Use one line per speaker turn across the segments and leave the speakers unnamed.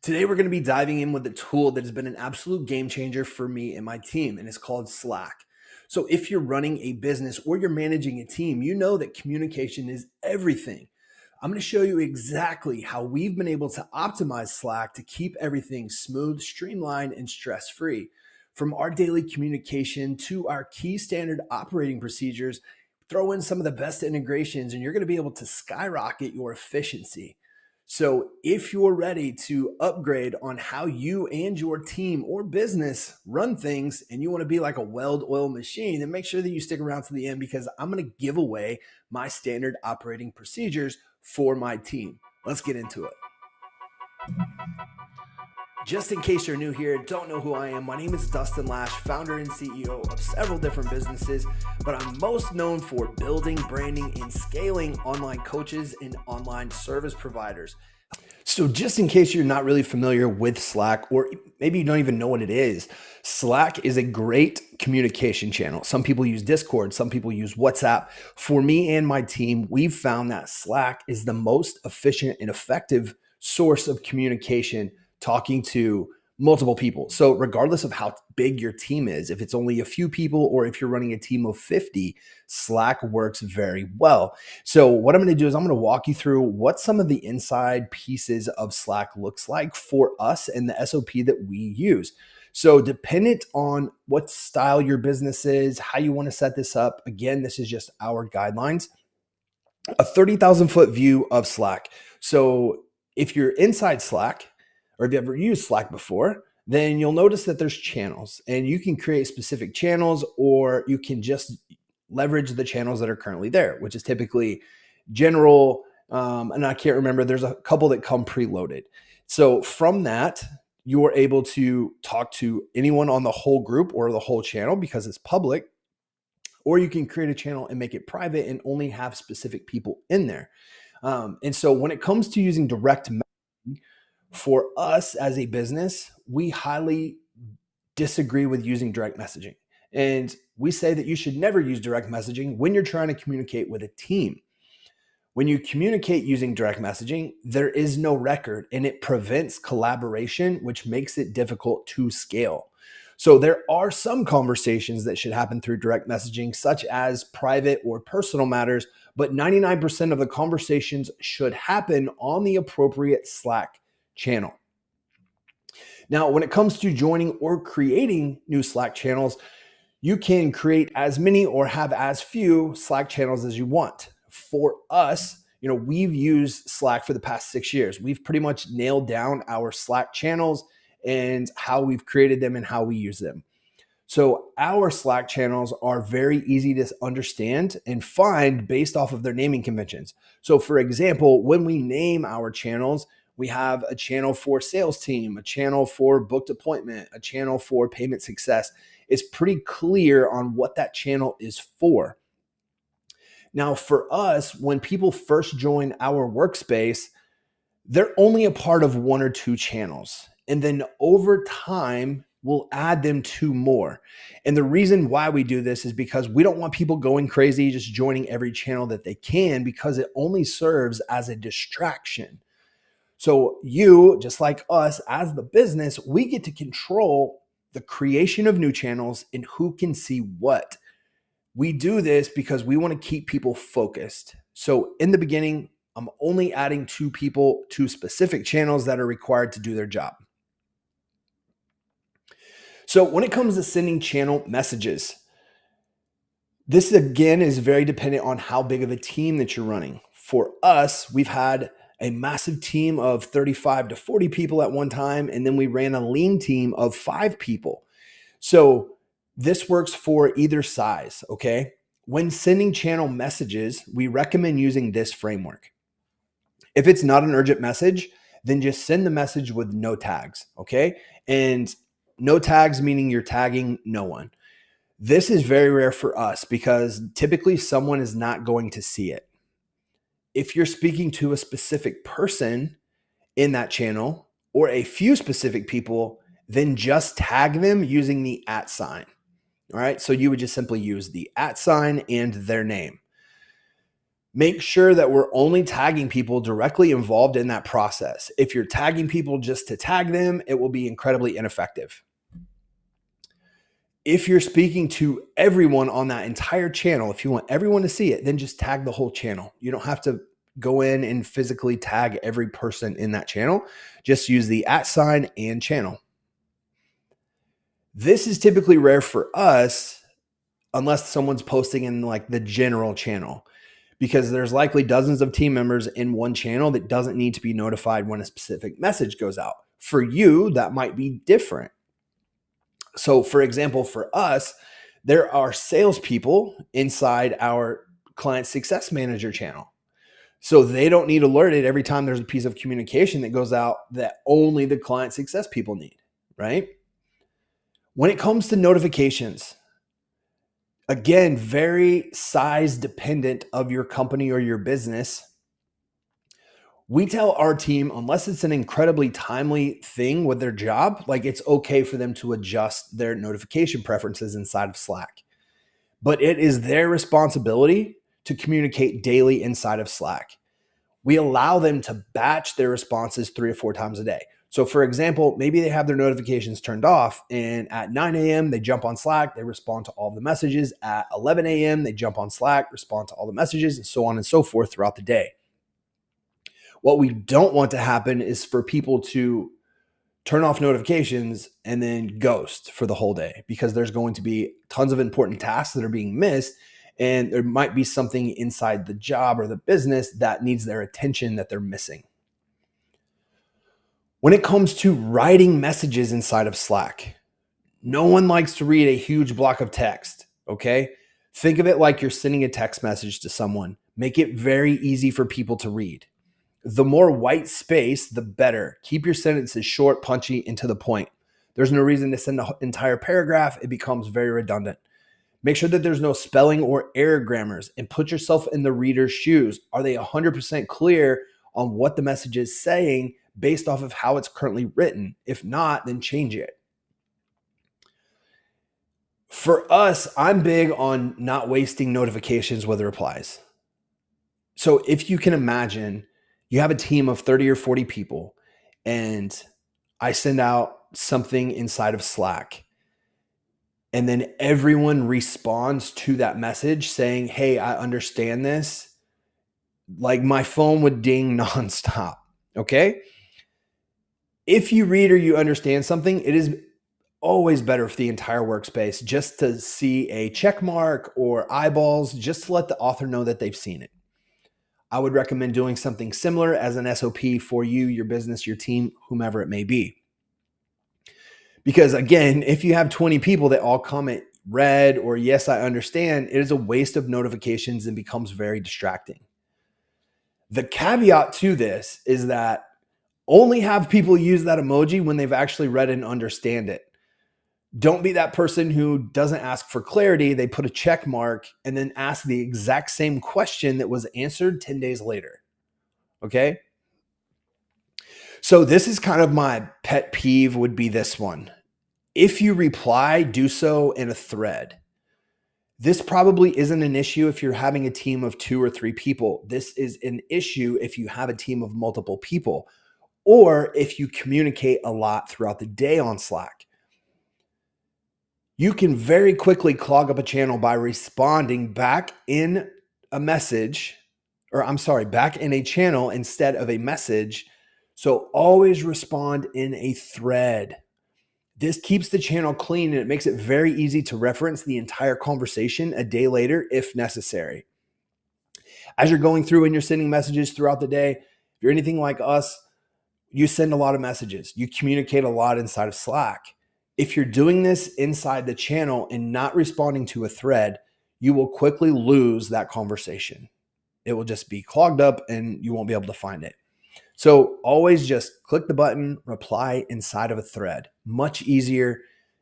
Today, we're going to be diving in with a tool that has been an absolute game changer for me and my team, and it's called Slack. So, if you're running a business or you're managing a team, you know that communication is everything. I'm going to show you exactly how we've been able to optimize Slack to keep everything smooth, streamlined, and stress free. From our daily communication to our key standard operating procedures, throw in some of the best integrations, and you're going to be able to skyrocket your efficiency. So, if you're ready to upgrade on how you and your team or business run things and you want to be like a well-oiled machine, then make sure that you stick around to the end because I'm going to give away my standard operating procedures for my team. Let's get into it. Just in case you're new here, don't know who I am, my name is Dustin Lash, founder and CEO of several different businesses, but I'm most known for building, branding, and scaling online coaches and online service providers. So just in case you're not really familiar with Slack, or maybe you don't even know what it is, Slack is a great communication channel. Some people use Discord, some people use WhatsApp. For me and my team, we've found that Slack is the most efficient and effective source of communication, talking to multiple people. So regardless of how big your team is, if it's only a few people or if you're running a team of 50, Slack works very well. So what I'm going to do is I'm going to walk you through what some of the inside pieces of Slack looks like for us and the SOP that we use. So dependent on what style your business is, how you want to set this up, again, this is just our guidelines. A 30,000 foot view of Slack. So if you're inside Slack, or if you ever used Slack before, then you'll notice that there's channels and you can create specific channels, or you can just leverage the channels that are currently there, which is typically general. And I can't remember, there's a couple that come preloaded. So from that, you're able to talk to anyone on the whole group or the whole channel because it's public, or you can create a channel and make it private and only have specific people in there. And so when it comes to using direct messaging, for us as a business, we highly disagree with using direct messaging. And we say that you should never use direct messaging when you're trying to communicate with a team. When you communicate using direct messaging, there is no record and it prevents collaboration, which makes it difficult to scale. So there are some conversations that should happen through direct messaging, such as private or personal matters, but 99% of the conversations should happen on the appropriate Slack channel. Now, when it comes to joining or creating new Slack channels, you can create as many or have as few Slack channels as you want. For us, we've used Slack for the past 6 years. We've pretty much nailed down our Slack channels and how we've created them and how we use them. So our Slack channels are very easy to understand and find based off of their naming conventions. So for example, when we name our channels, we have a channel for sales team, a channel for booked appointment, a channel for payment success. It's pretty clear on what that channel is for. Now, for us, when people first join our workspace, they're only a part of one or two channels. And then over time, we'll add them to more. And the reason why we do this is because we don't want people going crazy, just joining every channel that they can, because it only serves as a distraction. So you, just like us as the business, we get to control the creation of new channels and who can see what. We do this because we want to keep people focused. So in the beginning, I'm only adding 2 people to specific channels that are required to do their job. So when it comes to sending channel messages, this again is very dependent on how big of a team that you're running. For us, we've had a massive team of 35 to 40 people at one time, and then we ran a lean team of 5 people. So this works for either size, okay? When sending channel messages, we recommend using this framework. If it's not an urgent message, then just send the message with no tags, okay? And no tags meaning you're tagging no one. This is very rare for us because typically someone is not going to see it. If you're speaking to a specific person in that channel or a few specific people, then just tag them using the @ sign. All right. So you would just simply use the @ sign and their name. Make sure that we're only tagging people directly involved in that process. If you're tagging people just to tag them, it will be incredibly ineffective. If you're speaking to everyone on that entire channel, if you want everyone to see it, then just tag the whole channel. You don't have to go in and physically tag every person in that channel. Just use the @ and channel. This is typically rare for us unless someone's posting in like the general channel, because there's likely dozens of team members in one channel that doesn't need to be notified when a specific message goes out. For you, that might be different. So for example, for us, there are salespeople inside our client success manager channel. So they don't need alerted every time there's a piece of communication that goes out that only the client success people need, right? When it comes to notifications, again, very size dependent of your company or your business. We tell our team, unless it's an incredibly timely thing with their job, like it's okay for them to adjust their notification preferences inside of Slack. But it is their responsibility to communicate daily inside of Slack. We allow them to batch their responses 3 or 4 times a day. So for example, maybe they have their notifications turned off and at 9 a.m. they jump on Slack, they respond to all the messages. At 11 a.m. they jump on Slack, respond to all the messages, and so on and so forth throughout the day. What we don't want to happen is for people to turn off notifications and then ghost for the whole day, because there's going to be tons of important tasks that are being missed. And there might be something inside the job or the business that needs their attention that they're missing. When it comes to writing messages inside of Slack, no one likes to read a huge block of text, okay? Think of it like you're sending a text message to someone. Make it very easy for people to read. The more white space, the better. Keep your sentences short, punchy, and to the point. There's no reason to send an entire paragraph. It becomes very redundant. Make sure that there's no spelling or error grammars, and put yourself in the reader's shoes. Are they 100% clear on what the message is saying based off of how it's currently written? If not, then change it. For us, I'm big on not wasting notifications with replies. So if you can imagine, you have a team of 30 or 40 people, and I send out something inside of Slack, and then everyone responds to that message saying, hey, I understand this. Like my phone would ding nonstop, okay? If you read or you understand something, it is always better for the entire workspace just to see a check mark or eyeballs, just to let the author know that they've seen it. I would recommend doing something similar as an SOP for you, your business, your team, whomever it may be. Because again, if you have 20 people that all comment read or yes, I understand, it is a waste of notifications and becomes very distracting. The caveat to this is that only have people use that emoji when they've actually read and understand it. Don't be that person who doesn't ask for clarity. They put a check mark and then ask the exact same question that was answered 10 days later. Okay. So this is kind of my pet peeve, would be this one. If you reply, do so in a thread. This probably isn't an issue if you're having a team of 2 or 3 people. This is an issue if you have a team of multiple people, or if you communicate a lot throughout the day on Slack. You can very quickly clog up a channel by responding back in a message, back in a channel instead of a message. So always respond in a thread. This keeps the channel clean, and it makes it very easy to reference the entire conversation a day later if necessary. As you're going through and you're sending messages throughout the day, if you're anything like us, you send a lot of messages. You communicate a lot inside of Slack. If you're doing this inside the channel and not responding to a thread, you will quickly lose that conversation. It will just be clogged up and you won't be able to find it. So always just click the button, reply inside of a thread. Much easier,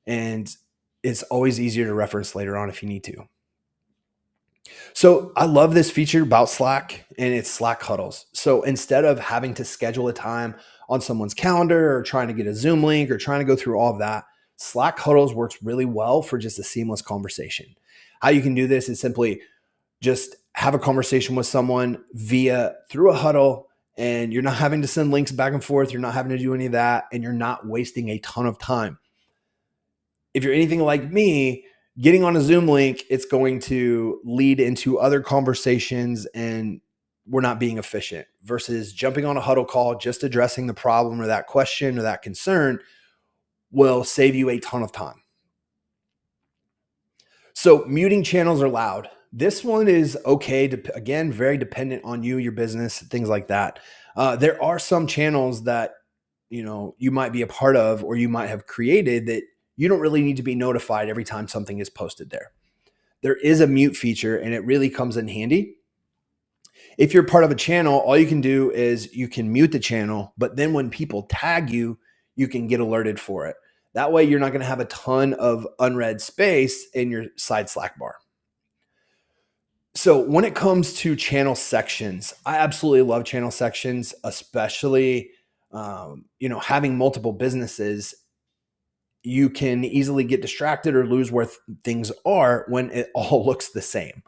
and it's always easier to reference later on if you need to. So I love this feature about Slack, and it's Slack huddles. So instead of having to schedule a time on someone's calendar or trying to get a Zoom link or trying to go through all of that, Slack huddles works really well for just a seamless conversation. How you can do this is simply just have a conversation with someone through a huddle, and you're not having to send links back and forth. You're not having to do any of that, and you're not wasting a ton of time. If you're anything like me, getting on a Zoom link, it's going to lead into other conversations and we're not being efficient, versus jumping on a huddle call, just addressing the problem or that question or that concern will save you a ton of time. So muting channels are loud. This one is okay. Again, very dependent on you, your business, things like that. There are some channels that you might be a part of or you might have created that you don't really need to be notified every time something is posted there. There is a mute feature and it really comes in handy. If you're part of a channel, all you can do is you can mute the channel, but then when people tag you, you can get alerted for it. That way you're not going to have a ton of unread space in your side Slack bar. So when it comes to channel sections, I absolutely love channel sections, especially having multiple businesses. You can easily get distracted or lose where things are when it all looks the same.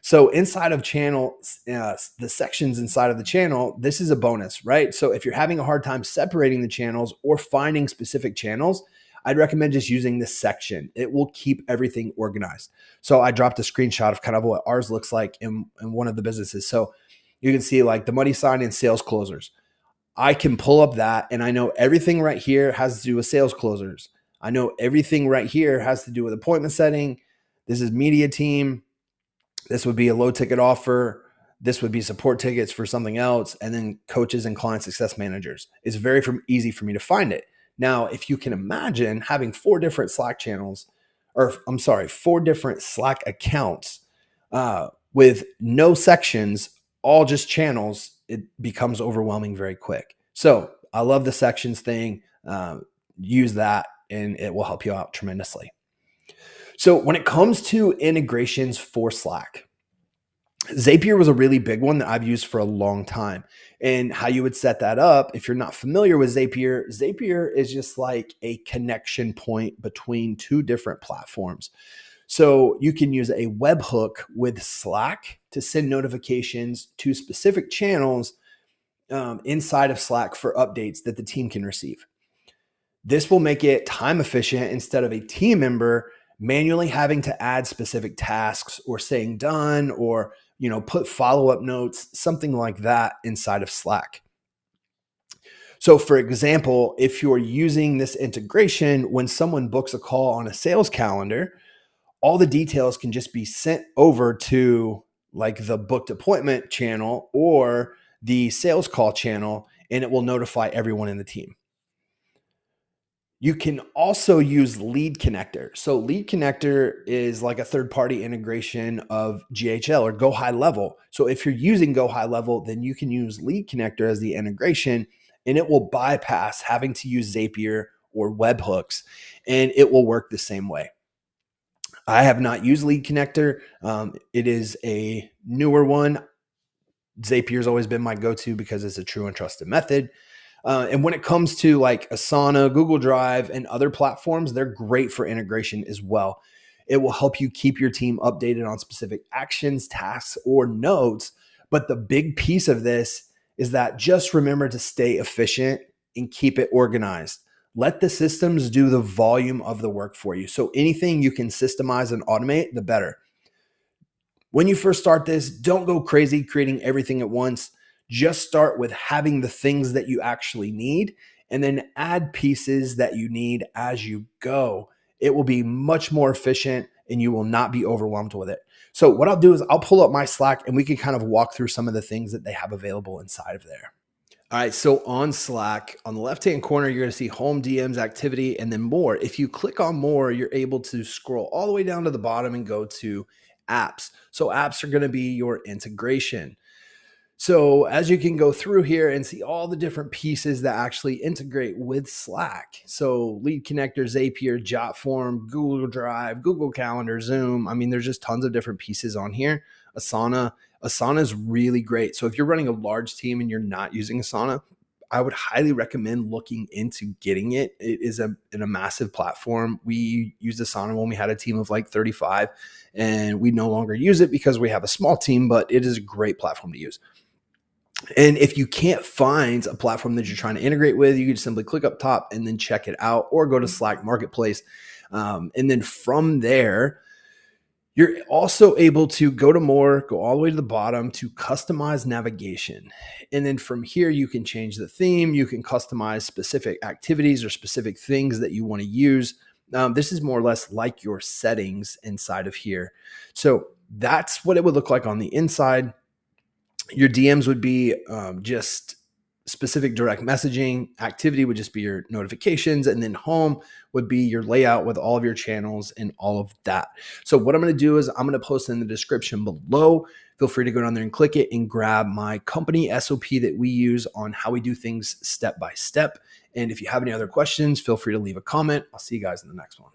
So inside of channels, the sections inside of the channel, this is a bonus, right? So if you're having a hard time separating the channels or finding specific channels, I'd recommend just using this section. It will keep everything organized. So I dropped a screenshot of kind of what ours looks like in one of the businesses. So you can see like the money sign and sales closers. I can pull up that and I know everything right here has to do with sales closers. I know everything right here has to do with appointment setting. This is media team. This would be a low ticket offer. This would be support tickets for something else. And then coaches and client success managers. It's very easy for me to find it. Now, if you can imagine having 4 different Slack channels, or 4 different Slack accounts with no sections, all just channels, it becomes overwhelming very quick. So I love the sections thing. Use that and it will help you out tremendously. So when it comes to integrations for Slack, Zapier was a really big one that I've used for a long time. And how you would set that up, if you're not familiar with Zapier, Zapier is just like a connection point between 2 different platforms. So you can use a webhook with Slack to send notifications to specific channels inside of Slack for updates that the team can receive. This will make it time efficient instead of a team member manually having to add specific tasks or saying done or put follow-up notes, something like that inside of Slack. So for example, if you're using this integration, when someone books a call on a sales calendar, all the details can just be sent over to like the booked appointment channel or the sales call channel, and it will notify everyone in the team. You can also use Lead Connector. So Lead Connector is like a third-party integration of GHL or Go High Level. So if you're using Go High Level, then you can use Lead Connector as the integration, and it will bypass having to use Zapier or webhooks, and it will work the same way. I have not used Lead Connector. It is a newer one. Zapier's always been my go-to because it's a true and trusted method. And when it comes to like Asana, Google Drive, and other platforms, they're great for integration as well. It will help you keep your team updated on specific actions, tasks, or notes. But the big piece of this is that just remember to stay efficient and keep it organized. Let the systems do the volume of the work for you. So anything you can systemize and automate, the better. When you first start this, don't go crazy creating everything at once. Just start with having the things that you actually need and then add pieces that you need as you go. It will be much more efficient and you will not be overwhelmed with it. So what I'll do is I'll pull up my Slack and we can kind of walk through some of the things that they have available inside of there. All right, so on Slack, on the left-hand corner, you're going to see home, DMs, activity, and then more. If you click on more, you're able to scroll all the way down to the bottom and go to apps. So apps are going to be your integration. So as you can go through here and see all the different pieces that actually integrate with Slack. So Lead Connector, Zapier, Jotform, Google Drive, Google Calendar, Zoom. I mean, there's just tons of different pieces on here. Asana is really great. So if you're running a large team and you're not using Asana, I would highly recommend looking into getting it. It is in a massive platform. We used Asana when we had a team of like 35, and we no longer use it because we have a small team, but it is a great platform to use. And if you can't find a platform that you're trying to integrate with, you can simply click up top and then check it out, or go to Slack Marketplace. And then from there, you're also able to go to more, go all the way to the bottom to customize navigation. And then from here, you can change the theme. You can customize specific activities or specific things that you want to use. This is more or less like your settings inside of here. So that's what it would look like on the inside. Your DMs would be just specific direct messaging. Activity would just be your notifications. And then home would be your layout with all of your channels and all of that. So what I'm going to do is I'm going to post in the description below. Feel free to go down there and click it and grab my company SOP that we use on how we do things step by step. And if you have any other questions, feel free to leave a comment. I'll see you guys in the next one.